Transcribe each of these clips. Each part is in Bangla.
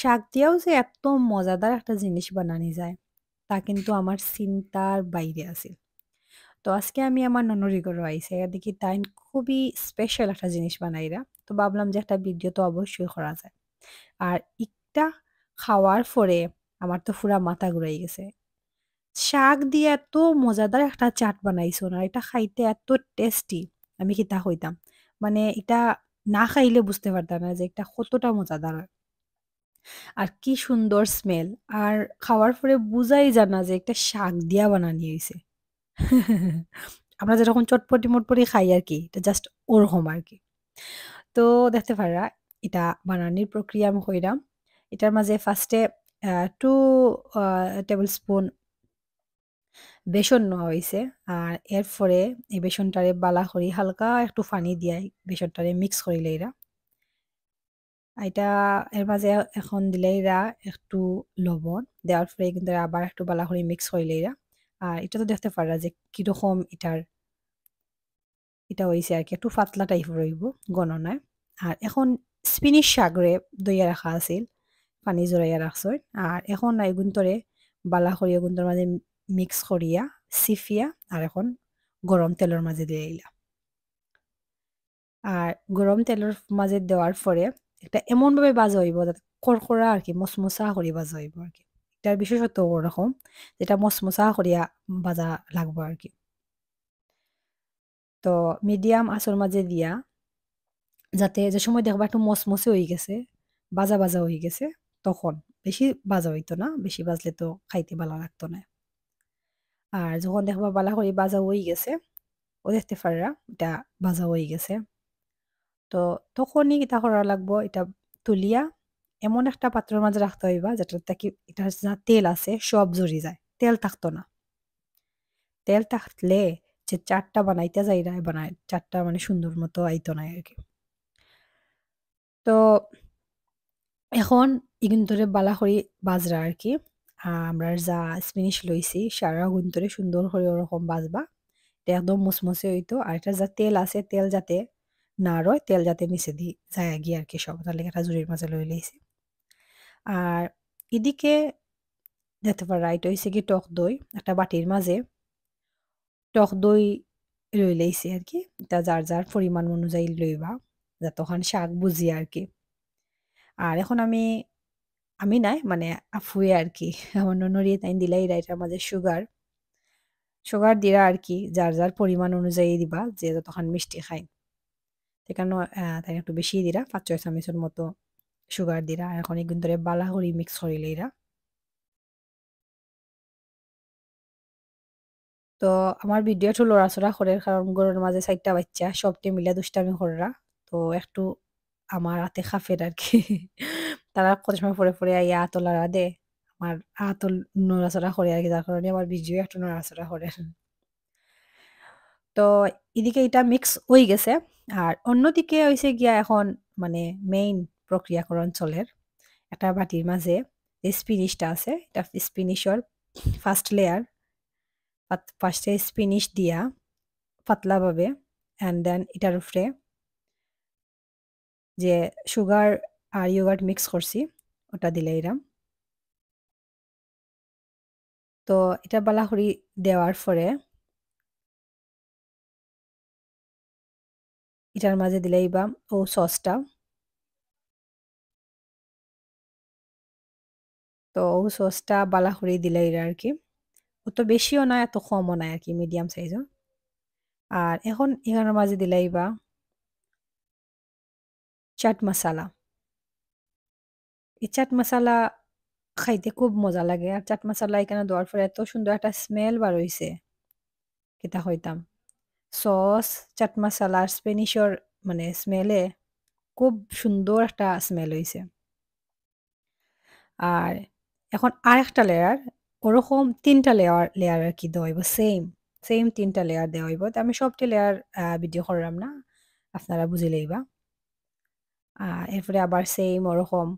শাক দিয়েও যে এত মজাদার একটা জিনিস বানানি যায় তা কিন্তু আমার চিন্তার বাইরে আছে। তো আজকে আমি আমার ননরি ঘরে আইছি। দেখি তাই খুবই স্পেশাল একটা জিনিস বানাইরা। তো ভাবলাম যে একটা ভিডিও তো অবশ্যই করা যায়। আর ইটা খাওয়ার পরে আমার তো পুরা মাথা ঘুরাই গেছে। শাক দিয়ে এত মজাদার একটা চাট বানাইছো না, এটা খাইতে এত টেস্টি, আমি কিতা কইতাম। মানে এটা না খাইলে বুঝতে পারতাম না যে এটা কতটা মজাদার হয়। আর কি সুন্দর স্মেল। আর খাওয়ার পরে বুঝাই যায় না যে একটা শাক দিয়া বানানি হইছে। আমরা যেরকম চটপটি-মটপটি খাই আরকি, এটা জাস্ট ওরকম আরকি। তো দেখতে পাররা এটা বানানির প্রক্রিয়া আমি কইরাম। এটার মাঝে ফার্স্টে 2 আ টেবল স্পুন বেসন নেওয়া হইছে। আর এরপরে এই বেসনটারে বালা করি হালকা একটু পানি দিয়া বেসনটারে মিক্স করে লইরা। এটা এর মাঝে এখন দিলেইরা একটু লবণ, দেওয়ার পরে কিন্তু আবার একটু বালা করে মিক্স করে লইরা। আর এটা তো দেখতে পাররা যে কিরকম এটা হইছে আরকি একটু পাতলা টাইপের হইব গণনায়। আর এখন স্পিনিশ শাকরে ধুইয়া রাখা আছিল, পানি জড়াইয়া রাখছই। আর এখন এগুন্তরে বালা করিয়া এগুন্তর মাঝে মিক্স করিয়া সিফিয়া আর এখন গরম তেলের মাঝে দিয়ে দিলা। আর গরম তেলের মাঝে দেওয়ার পরে এটা এমনভাবে ভাজা হইব যাতে কড়কড়া আরকি মচমচা করে ভাজা হইব আরকি। এটার বিশেষত্ব ওরকম যেটা মচমচা করিয়া ভাজা লাগবো আরকি। তো মিডিয়াম আঁচের মাঝে দিয়া যাতে যে সময় দেখবা একটু মচমচে হয়ে গেছে, ভাজা হয়ে গেছে তখন। বেশি ভাজা হইতো না, বেশি ভাজলে তো খাইতে ভালো লাগতো না। আর যখন দেখবা বালা করে ভাজা হয়ে গেছে, ও দেখতে পাররা এটা ভাজা হয়ে গেছে। তো তখনই কিতা করা লাগবো এটা তুলিয়া এমন একটা পাত্রের মাঝে রাখতে হইবা যেটার থাকি এটার যা তেল আছে সব ঝরি যায়। তেল থাকতো না। তেল থাকলে যে চাটটা বানাইতে যাইরা বানায় চাটটা মানে সুন্দর মতো আইতো না আরকি। তো এখন ইগুন্তরে বালা করি বাজরা আরকি। আমরা যা স্প্যানিশ লইছি সারা গুন্তরে সুন্দর করে ওরকম বাজবা। এটা একদম মুসমুসে হইতো। আর এটার যা তেল আছে তেল যাতে না রয়, তেল যাতে নিচে যায়া গিয়ে আরকি সব। তার লেগে একটা ঝুড়ির মাঝে লই লইছি। আর এদিকে দেখতে পারা এটা হইছে কি টক দই। একটা বাটির মাঝে টক দই লই লইছি আরকি। এটা যার পরিমাণ অনুযায়ী লইবা। যাতে ওখান শাক বুঝি আরকি। আর এখন আমি নাই মানে আফুয়ে আরকি। আমার ননড়িয়ে তাই দিলাই এটার মাঝে সুগার দিরা আরকি যার পরিমাণ অনুযায়ী দিবা যে যতখান মিষ্টি খায়। সেখানে তাই একটু বেশিই দিরা ৫-৬ চামচের মতো সুগার দিরা। আর এখন এগুন ধরে বালা করি মিক্স করে লইরা। তো আমার ভিডিও একটু লড়াচড়া করে কারণ গরুর মাঝে ৪ টা বাচ্চা সবটি মিলে দুষ্টামি কররা। তো একটু আমার হাতে খাফের আরকি। তারা কত সময় পরে আইয়া আতো লাড়া দে। আমার হাতও নড়াচড়া করে আরকি যার কারণে আমার ভিডিও একটু নড়াচড়া করে। তো এদিকে এটা মিক্স হয়ে গেছে। আর অন্যদিকে হইছে গিয়া এখন মানে মেইন প্রক্রিয়াকরণ চলের। একটা বাটির মাঝে যে স্পিনিশটা আছে, এটা স্পিনিশর ফার্স্ট লেয়ার ফার্স্টে স্পিনিশ দিয়া পাতলাভাবে অ্যান্ড দেন এটার উপরে যে সুগার আর ইয়োগার্ট মিক্স করছি ওটা দিলাইরাম। তো এটা বালাকড়ি দেওয়ার পরে এটার মাঝে দিলাইবা ও সসটা। তো ও সসটা বালাকড়ি দিলাইরা আরকি। অত বেশিও না এত কমও না আরকি মিডিয়াম সাইজের। আর এখন এখানের মাঝে দিলাইবা চাট মসালা। এই চাট মসালা খাইতে খুব মজা লাগে। আর চাট মসালা এখানে দেওয়ার পরে এত সুন্দর একটা স্মেল বার হইছে, কিতা কইতাম। সস, চাট মসালা আর স্প্যানিশর মানে স্মেলে খুব সুন্দর একটা স্মেল হইছে। আর এখন আরেকটা লেয়ার ওরকম ৩ টা লেয়ার আরকি দেওয়া হইব সেইম ৩ টা লেয়ার দেওয়া হইব। তো আমি সবটি লেয়ার ভিডিও করলাম না। আপনারা বুঝে লইবা। আ এরপরে আবার সেইম ওরকম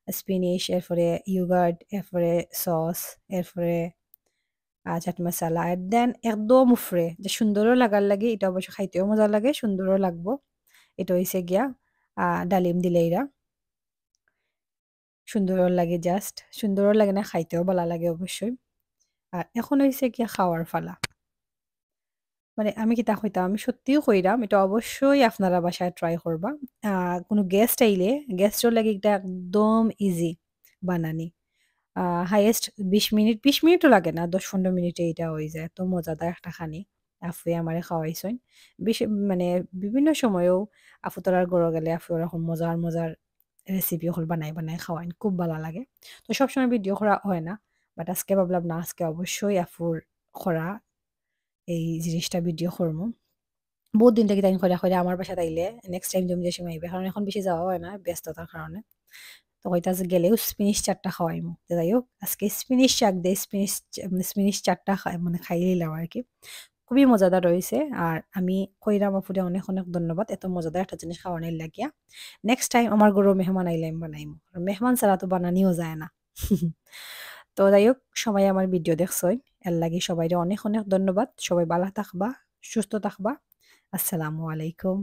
স্প্যানিশ, এরপরে ইয়োগার্ট, এরপরে সস, এরপরে চাট মসালা এন্ড দেন একদম উফরে যে সুন্দরও লাগার লাগে এটা অবশ্য খাইতেও মজা লাগে, সুন্দরও লাগবো। এটা হইছে গিয়া ডালিম দিলেইরা। সুন্দরও লাগে জাস্ট। সুন্দরও লাগে না, খাইতেও ভালো লাগে অবশ্যই। আর এখন হইছে গিয়া খাওয়ার পালা। মানে আমি কিতা কইতাম, আমি সত্যিই কইরাম এটা অবশ্যই আপনারা বাসায় ট্রাই করবা। আ কোনো গেস্ট আইলে গেস্টর লাগি এটা একদম ইজি বানানি। আ হাইয়েস্ট ২০ মিনিট, ২০ মিনিটও লাগে না। ১০-১৫ মিনিটে এটা হয়ে যায়। এত মজাদার একটা খানি। আফুয়ে আমারে খাওয়াইছেন। মানে বিভিন্ন সময়েও আফু তরার ঘরে গেলে আফু ওরকম মজার, মজার রেসিপি ওগুলো বানায় খাওয়াইন। খুব ভালো লাগে। তো সবসময় ভিডিও করা হয় না। বাট আজকে ভাবলাম না আজকে অবশ্যই আফুর করা এই জিনিসটা ভিডিও করমু। বহুত দিন থেকে তাইন কইরা, কইরা আমার বাসায় আইলে নেক্সট টাইম তুমি যে সময় আইবে। কারণ এখন বেশি যাওয়া হয় না ব্যস্ততার কারণে। তো কইতাছে গেলেও স্প্যানিশ চাটটা খাওয়াইমু। তো যাই হোক আজকে স্প্যানিশ শাক দিয়ে স্প্যানিশ চাটটা মানে খাইয়ে নিলাম আরকি। খুবই মজাদার রয়েছে। আর আমি কইরাম আপুরে অনেক, অনেক ধন্যবাদ। এত মজাদার একটা জিনিস খাওয়ানির লাগিয়া। নেক্সট টাইম আমার ঘরেও মেহমান আইলে আমি বানাইমু। আর মেহমান ছাড়া তো বানানিও যায় না। তো যাই হোক সবাই আমার ভিডিও দেখছই। এর লাগি সবাইরে অনেক, অনেক ধন্যবাদ। সবাই ভালো থাকবা, সুস্থ থাকবা। আসসালামু আলাইকুম।